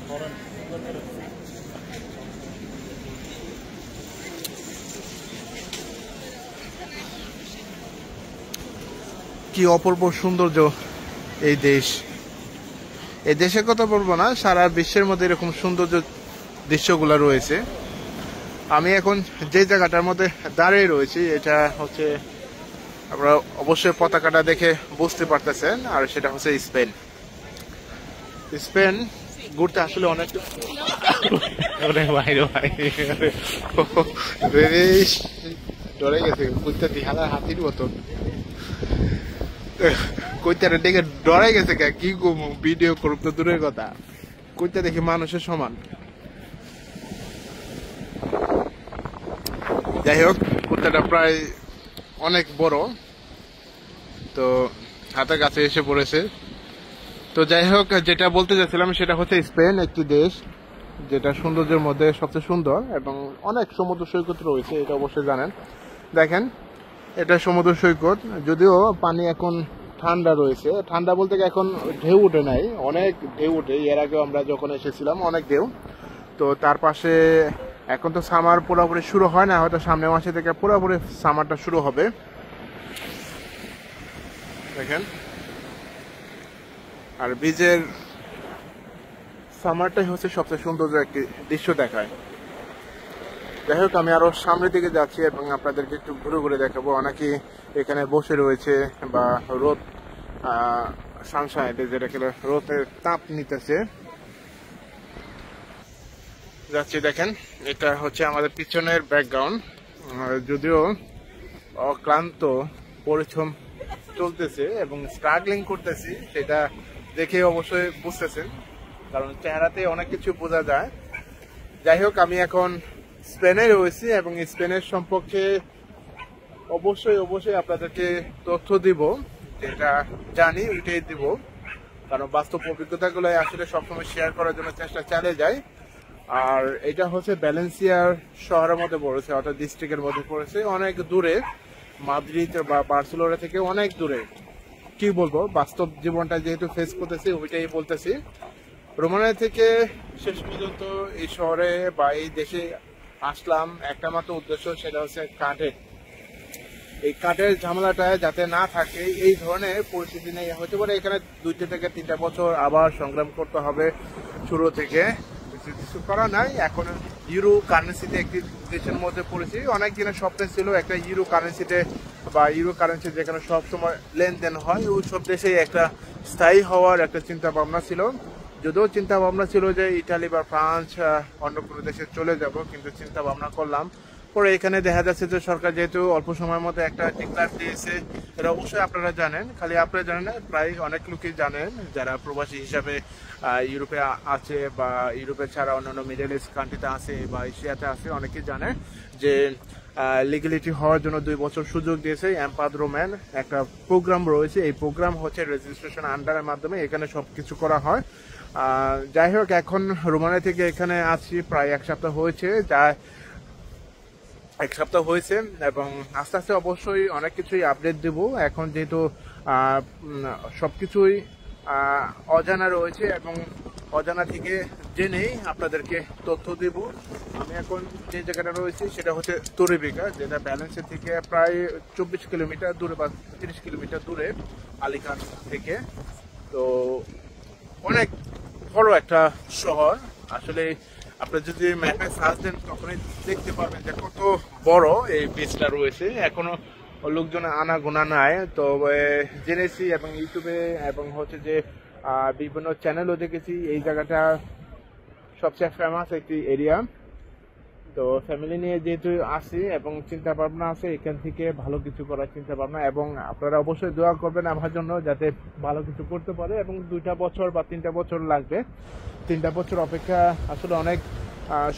কি অপূর্ব সৌন্দর্য এই দেশ। এই দেশের কথা বলবো না, সারা বিশ্বের মধ্যে এরকম সৌন্দর্য দৃশ্যগুলো রয়েছে। আমি এখন যে জায়গাটার মধ্যে দাঁড়িয়ে রয়েছি এটা হচ্ছে, আপনারা অবশ্যই পতাকাটা দেখে বুঝতে পারতেছেন, আর সেটা হচ্ছে স্পেন। স্পেন ঘুরতে আসলে অনেক ডরে গেছে, কুত্তা দিহালা হাতির মতো কইতারে দেখে ডরাই গেছে। কি ভিডিও করুক তো দূরের কথা, কইতা দেখি মানুষের সমান। যাই হোক, কুত্তাটা প্রায় অনেক বড়, তো হাতের কাছে এসে পড়েছে। তো যাই হোক, যেটা বলতে চাচ্ছিলাম সেটা হচ্ছে স্পেন একটি দেশ যেটা সৌন্দর্যের মধ্যে সবচেয়ে সুন্দর, এবং অনেক সমুদ্র সৈকত রয়েছে, এটা অবশ্যই জানেন। দেখেন, এটা সমুদ্র সৈকত, যদিও পানি এখন ঠান্ডা রয়েছে। ঠান্ডা বলতে এখন ঢেউ উঠে নাই, অনেক ঢেউ উঠে। এর আগেও আমরা যখন এসেছিলাম অনেক ঢেউ। তো তার পাশে এখন তো সামার পুরোপুরি শুরু হয় না, হয়তো সামনের মাসে থেকে পুরোপুরি সামারটা শুরু হবে। দেখেন, আর বীজের সামারটাই হচ্ছে সবচেয়ে সুন্দর একটি দৃশ্য দেখায়। যাই হোক, আমি আরো সামনের দিকে যাচ্ছি এবং আপনাদেরকে একটু ঘুরে ঘুরে দেখাবো। অনেকে এখানে বসে রয়েছে বা রোদ সানশাইন, যেটাকে রোদের তাপ নিতেছে। যাচ্ছি, দেখেন, এটা হচ্ছে আমাদের পিছনের ব্যাকগ্রাউন্ড। যদিও অক্লান্ত পরিশ্রম চলতেছে এবং স্ট্রাগলিং করতেছি, সেটা দেখে অবশ্যই বুঝতেছেন, কারণ চেহারাতে অনেক কিছু বোঝা যায়। যাই হোক, আমি এখন স্পেনে রয়েছি এবং স্পেনের সম্পর্কে অবশ্যই আপনাদেরকে তথ্য দিব, যেটা জানি ওইটাই দিব, কারণ বাস্তব অভিজ্ঞতাগুলো আসলে সবসময় শেয়ার করার জন্য চেষ্টা চালিয়ে যায়। আর এটা হচ্ছে ভ্যালেন্সিয়ার শহরের মধ্যে পড়েছে, অর্থাৎ ডিস্ট্রিক্টের মধ্যে পড়েছে, অনেক দূরে, মাদ্রিদ বা বার্সেলোনা থেকে অনেক দূরে। কি বলবো, বাস্তব জীবনটা যেহেতু ফেস করতেছি ওইটাই বলতেছি। রোমানিয়া থেকে শেষ পর্যন্ত এই শহরে বা এই দেশে আসলাম একটা মাত্র উদ্দেশ্য, সেটা হচ্ছে কাঠের, এই কাঠের ঝামেলাটা যাতে না থাকে, এই ধরনের পরিস্থিতি নেই। হতে পারে এখানে 2 থেকে 3টা বছর আবার সংগ্রাম করতে হবে শুরু থেকে, কিছু করা নাই। এখন ইউরো কারেন্সিতে একটি দেশের মধ্যে পড়েছি। অনেক দিনের স্বপ্ন ছিল একটা ইউরো কারেন্সিতে বা ইউরো কারেন্সি যেখানে সবসময় লেনদেন হয়, ওই সব দেশেই একটা স্থায়ী হওয়ার একটা চিন্তা ভাবনা ছিল। যদিও চিন্তা ভাবনা ছিল যে ইটালি বা ফ্রান্স অন্য কোনো দেশে চলে যাব, কিন্তু চিন্তা ভাবনা করলাম পরে এখানে দেখা যাচ্ছে যে সরকার যেহেতু অল্প সময়ের মধ্যে একটা ডিক্লার দিয়েছে, এটা অবশ্যই আপনারা জানেন, খালি আপনারা জানেন না, প্রায় অনেক লোকই জানেন যারা প্রবাসী হিসাবে ইউরোপে আছে বা ইউরোপে ছাড়া অন্যান্য মিডল ইস্ট কান্ট্রিতে আছে বা এশিয়াতে আছে, অনেকেই জানে যে লিগ্যালিটি হওয়ার জন্য 2 বছর সুযোগ দিয়েছে। এমপাদ্রোম্যান একটা প্রোগ্রাম রয়েছে, এই প্রোগ্রাম হচ্ছে রেজিস্ট্রেশন আন্ডারের মাধ্যমে এখানে সবকিছু করা হয়। যাই হোক, এখন রোমানিয়া থেকে এখানে আছি প্রায় 1 সপ্তাহ হয়েছে, এবং আস্তে আস্তে অবশ্যই অনেক কিছুই আপডেট দেব। এখন যেহেতু সবকিছুই অজানা রয়েছে এবং অজানা থেকে জেনেই আপনাদেরকে তথ্য দেব। আমি এখন যে জায়গাটা রয়েছি সেটা হচ্ছে তোরেবিকা, যেটা ভ্যালেন্সিয়া থেকে প্রায় 24 কিলোমিটার দূরে বা 30 কিলোমিটার দূরে আলিকান থেকে। তো অনেক বড় একটা শহর, আসলে আপনি যদি ম্যাপে সার্চ দেন তখনই দেখতে পারবেন যে কত বড় এই বিচটা রয়েছে। এখনো লোকজন আনাগোনা নাই, তো জেনেছি এবং ইউটিউবে এবং হচ্ছে যে বিভিন্ন চ্যানেলও দেখেছি এই জায়গাটা সবচেয়ে ফেমাস একটি এরিয়া। তো ফ্যামিলি নিয়ে যেহেতু আসি এবং চিন্তা ভাবনা আছে এখান থেকে ভালো কিছু করার চিন্তা ভাবনা, এবং আপনারা অবশ্যই দোয়া করবেন আমার জন্য যাতে ভালো কিছু করতে পারে। এবং 2টা বছর বা 3টা বছর লাগবে, 3টা বছর অপেক্ষা আসলে অনেক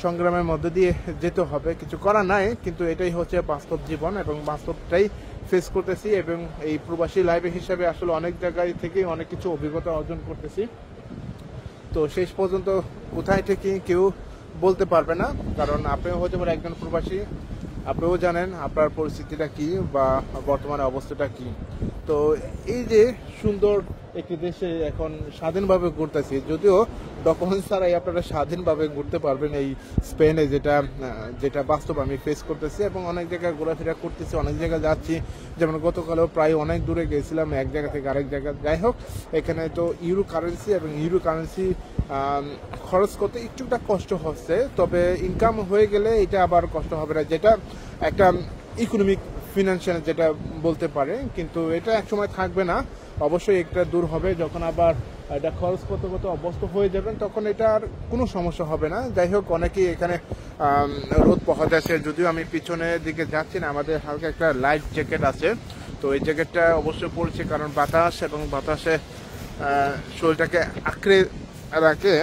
সংগ্রামের মধ্যে দিয়ে যেতে হবে, কিছু করা নাই, কিন্তু এটাই হচ্ছে বাস্তব জীবন এবং বাস্তবটাই ফেস করতেছি। এবং এই প্রবাসী লাইফ হিসাবে আসলে অনেক জায়গায় থেকে অনেক কিছু অভিজ্ঞতা অর্জন করতেছি। তো শেষ পর্যন্ত কোথায় থেকে কেউ বলতে পারবে না, কারণ আপনিও হতে পারে একজন প্রবাসী, আপনিও জানেন আপনার পরিস্থিতিটা কি বা বর্তমানে অবস্থাটা কি। তো এই যে সুন্দর একটি দেশে এখন স্বাধীনভাবে ঘুরতেছি, যদিও ডকুমেন্টস ছাড়াই আপনারা স্বাধীনভাবে ঘুরতে পারবেন এই স্পেনে, যেটা যেটা বাস্তব আমি ফেস করতেছি। এবং অনেক জায়গায় ঘোরাফেরা করতেছি, অনেক জায়গায় যাচ্ছি, যেমন গতকালও প্রায় অনেক দূরে গেছিলাম এক জায়গা থেকে আরেক জায়গা। যাই হোক, এখানে তো ইউরো কারেন্সি, এবং ইউরো কারেন্সি খরচ করতে একটুটা কষ্ট হচ্ছে, তবে ইনকাম হয়ে গেলে এটা আবার কষ্ট হবে না, যেটা একটা ইকোনমিক ফিনান্সিয়াল যেটা বলতে পারে। কিন্তু এটা একসময় থাকবে না, অবশ্যই একটা দূর হবে, যখন আবার এটা খরচ করতে করতে অভ্যস্ত হয়ে যাবেন তখন এটা আর কোনো সমস্যা হবে না। যাই হোক, অনেকেই এখানে রোদ পাওয়া যাচ্ছে, যদিও আমি পিছনের দিকে যাচ্ছি না, আমাদের হালকা একটা লাইট জ্যাকেট আছে, তো এই জ্যাকেটটা অবশ্যই পড়ছে, কারণ বাতাস এবং বাতাসে শরীরটাকে আঁকড়ে রাখে।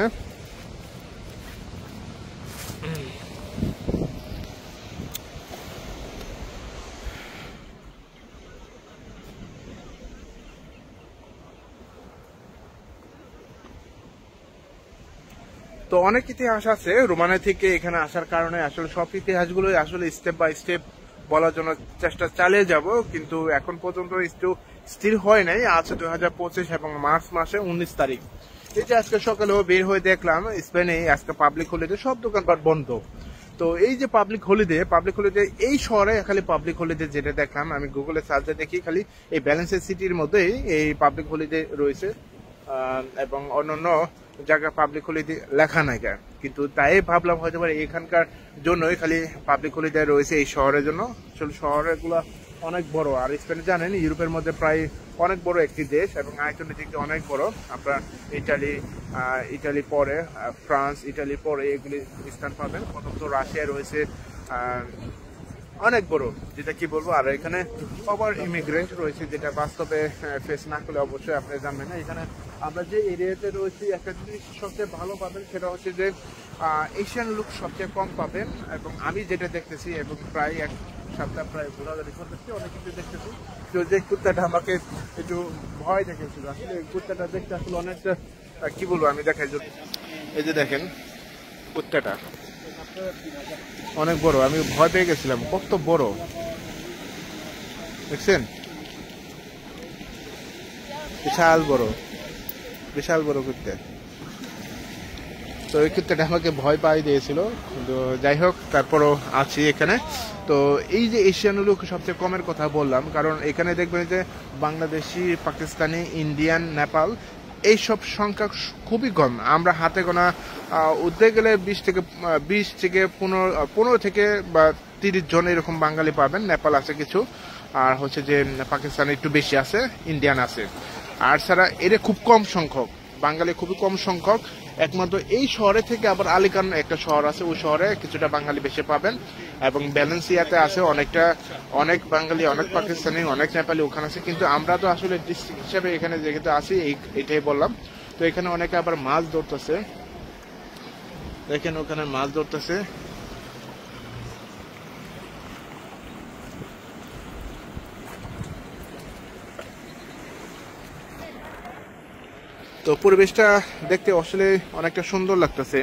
তো অনেক ইতিহাস আছে রোমানিয়া থেকে এখানে আসার কারণে, আসলে সব ইতিহাসগুলো আসলে স্টেপ বাই স্টেপ বলার জন্য চেষ্টা চালিয়ে যাব, কিন্তু এখন পর্যন্ত একটু স্থির হয় নাই। আজ 2025 এবং মার্চ মাসে 19 তারিখ। এই যে আজকে সকালেও বের হয়ে দেখলাম স্পেনে আজকে পাবলিক হলিডে, সব দোকানপাট বন্ধ। তো এই যে পাবলিক হলিডে এই শহরে খালি পাবলিক হলিডে যেটা দেখলাম, আমি গুগলে সার্চে দেখি খালি এই ভ্যালেন্সিয়া সিটির মধ্যেই এই পাবলিক হলিডে রয়েছে, এবং অন্যান্য জায়গা পাবলিক হলিডে লেখা নাই। কিন্তু তাই ভাবলাম হয়তো এখানকার জন্যই খালি পাবলিক হলিডে রয়েছে এই শহরের জন্য। আসলে শহরগুলো অনেক বড়, আর স্পেন জানেন ইউরোপের মধ্যে প্রায় অনেক বড় একটি দেশ, এবং আয়তনের দিক দিয়ে অনেক বড়। আপনার ইটালি পরে ফ্রান্স, ইটালি পরে এগুলি স্থান পাবেন। প্রথমত রাশিয়া রয়েছে, অনেক বড়, যেটা কি বলবো। আর এখানে ওভার ইমিগ্রেন্ট রয়েছে, যেটা বাস্তবে ফেস না করলে অবশ্যই আপনি জানবেন না। এখানে আমরা যে এরিয়াতে রয়েছি, একটা জিনিস সবচেয়ে ভালো পাবেন, সেটা হচ্ছে যে এশিয়ান লুক সবচেয়ে কম পাবেন। এবং আমি যেটা দেখতেছি, এবং প্রায় এক সপ্তাহ প্রায় ঘোরাঘুরি করতেছি, অনেক কিছু দেখতেছি। তো যে কুত্তাটা আমাকে একটু ভয় দেখেছিল, আসলে কুত্তাটা দেখতে আসলে অনেকটা কি বলবো, আমি দেখাই। এই যে দেখেন কুত্তাটা অনেক বড়, আমি ভয় পেয়ে গেছিলাম, কত বড় দেখছেন, বিশাল বড়, বিশাল বড় কুত্তা। তো এই কুত্তাটা আমাকে ভয় পাই দিয়েছিল, কিন্তু যাই হোক তারপরও আছি এখানে। তো এই যে এশিয়ান লোক সবচেয়ে কমের কথা বললাম, কারণ এখানে দেখবেন যে বাংলাদেশি, পাকিস্তানি, ইন্ডিয়ান, নেপাল এইসব সংখ্যা খুবই কম। আমরা হাতে গোনা উঠতে গেলে 20 থেকে 15 থেকে বা 30 জন এরকম বাঙালি পাবেন। নেপাল আছে কিছু, আর হচ্ছে যে পাকিস্তান একটু বেশি আছে, ইন্ডিয়ান আছে। আর ছাড়া এরা খুব কম সংখ্যক, বাঙালি খুবই কম সংখ্যক। একমাত্র এই শহরে থেকে আবার আলিকান একটা শহর আছে, ওই শহরে কিছুটা বাঙালি বেশি পাবেন। এবং ভ্যালেন্সিয়াতে আছে অনেক বাঙালি, অনেক পাকিস্তানি, অনেক নেপালি ওখানে আছে। কিন্তু আমরা তো আসলে ডিস্ট্রিক্ট হিসেবে এখানে যেহেতু আছি, এটাই বললাম। তো এখানে অনেকে আবার মাছ ধরতেছে, দেখেন ওখানে মাছ ধরতেছে। তো পরিবেশটা দেখতে আসলে অনেকটা সুন্দর লাগতেছে।